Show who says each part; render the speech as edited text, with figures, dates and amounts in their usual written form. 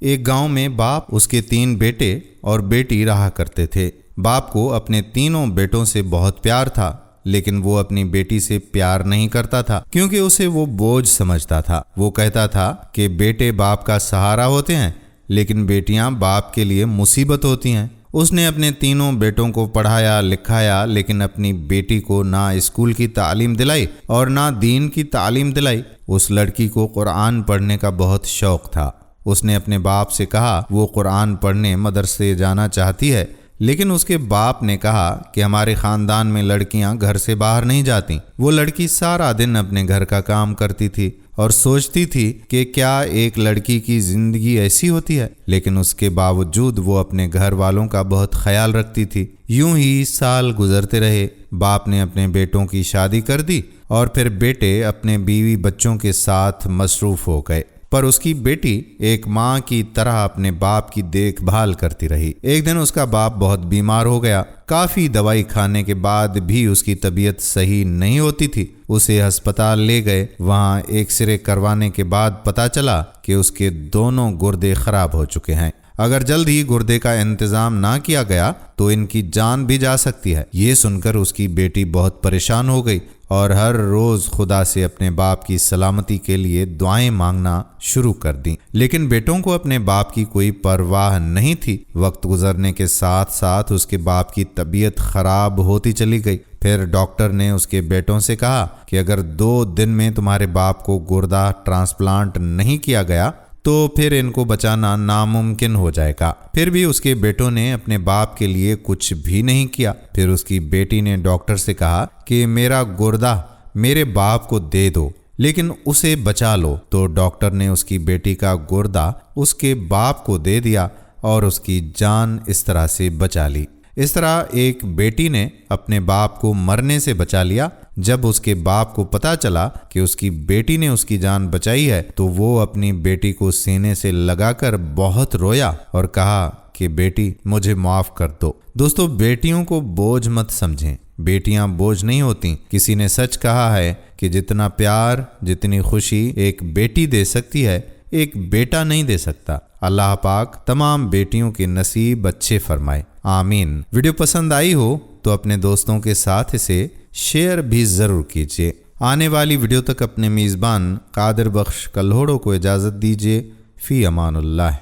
Speaker 1: ایک گاؤں میں باپ، اس کے 3 بیٹے اور بیٹی رہا کرتے تھے۔ باپ کو اپنے تینوں بیٹوں سے بہت پیار تھا، لیکن وہ اپنی بیٹی سے پیار نہیں کرتا تھا کیونکہ اسے وہ بوجھ سمجھتا تھا۔ وہ کہتا تھا کہ بیٹے باپ کا سہارا ہوتے ہیں، لیکن بیٹیاں باپ کے لیے مصیبت ہوتی ہیں۔ اس نے اپنے تینوں بیٹوں کو پڑھایا لکھایا، لیکن اپنی بیٹی کو نہ اسکول کی تعلیم دلائی اور نہ دین کی تعلیم دلائی۔ اس لڑکی کو قرآن پڑھنے کا بہت شوق تھا۔ اس نے اپنے باپ سے کہا وہ قرآن پڑھنے مدرسے جانا چاہتی ہے، لیکن اس کے باپ نے کہا کہ ہمارے خاندان میں لڑکیاں گھر سے باہر نہیں جاتیں۔ وہ لڑکی سارا دن اپنے گھر کا کام کرتی تھی اور سوچتی تھی کہ کیا ایک لڑکی کی زندگی ایسی ہوتی ہے، لیکن اس کے باوجود وہ اپنے گھر والوں کا بہت خیال رکھتی تھی۔ یوں ہی سال گزرتے رہے۔ باپ نے اپنے بیٹوں کی شادی کر دی اور پھر بیٹے اپنے بیوی بچوں کے ساتھ مصروف ہو گئے، پر اس کی بیٹی ایک ماں کی طرح اپنے باپ کی دیکھ بھال کرتی رہی۔ ایک دن اس کا باپ بہت بیمار ہو گیا۔ کافی دوائی کھانے کے بعد بھی اس کی طبیعت صحیح نہیں ہوتی تھی۔ اسے ہسپتال لے گئے۔ وہاں ایکس رے کروانے کے بعد پتہ چلا کہ اس کے دونوں گردے خراب ہو چکے ہیں۔ اگر جلد ہی گردے کا انتظام نہ کیا گیا تو ان کی جان بھی جا سکتی ہے۔ یہ سن کر اس کی بیٹی بہت پریشان ہو گئی اور ہر روز خدا سے اپنے باپ کی سلامتی کے لیے دعائیں مانگنا شروع کر دیں، لیکن بیٹوں کو اپنے باپ کی کوئی پرواہ نہیں تھی۔ وقت گزرنے کے ساتھ ساتھ اس کے باپ کی طبیعت خراب ہوتی چلی گئی۔ پھر ڈاکٹر نے اس کے بیٹوں سے کہا کہ اگر 2 دن میں تمہارے باپ کو گردہ ٹرانسپلانٹ نہیں کیا گیا تو پھر ان کو بچانا ناممکن ہو جائے گا۔ پھر بھی اس کے بیٹوں نے اپنے باپ کے لیے کچھ بھی نہیں کیا۔ پھر اس کی بیٹی نے ڈاکٹر سے کہا کہ میرا گردہ میرے باپ کو دے دو، لیکن اسے بچا لو۔ تو ڈاکٹر نے اس کی بیٹی کا گردہ اس کے باپ کو دے دیا اور اس کی جان اس طرح سے بچا لی۔ اس طرح ایک بیٹی نے اپنے باپ کو مرنے سے بچا لیا۔ جب اس کے باپ کو پتہ چلا کہ اس کی بیٹی نے اس کی جان بچائی ہے تو وہ اپنی بیٹی کو سینے سے لگا کر بہت رویا اور کہا کہ بیٹی مجھے معاف کر دو۔ دوستو، بیٹیوں کو بوجھ مت سمجھیں۔ بیٹیاں بوجھ نہیں ہوتیں۔ کسی نے سچ کہا ہے کہ جتنا پیار، جتنی خوشی ایک بیٹی دے سکتی ہے، ایک بیٹا نہیں دے سکتا۔ اللہ پاک تمام بیٹیوں کے نصیب اچھے فرمائے، آمین۔ ویڈیو پسند آئی ہو تو اپنے دوستوں کے ساتھ اسے شیئر بھی ضرور کیجیے۔ آنے والی ویڈیو تک اپنے میزبان قادر بخش کلہوڑو کو اجازت دیجیے۔ فی امان اللہ۔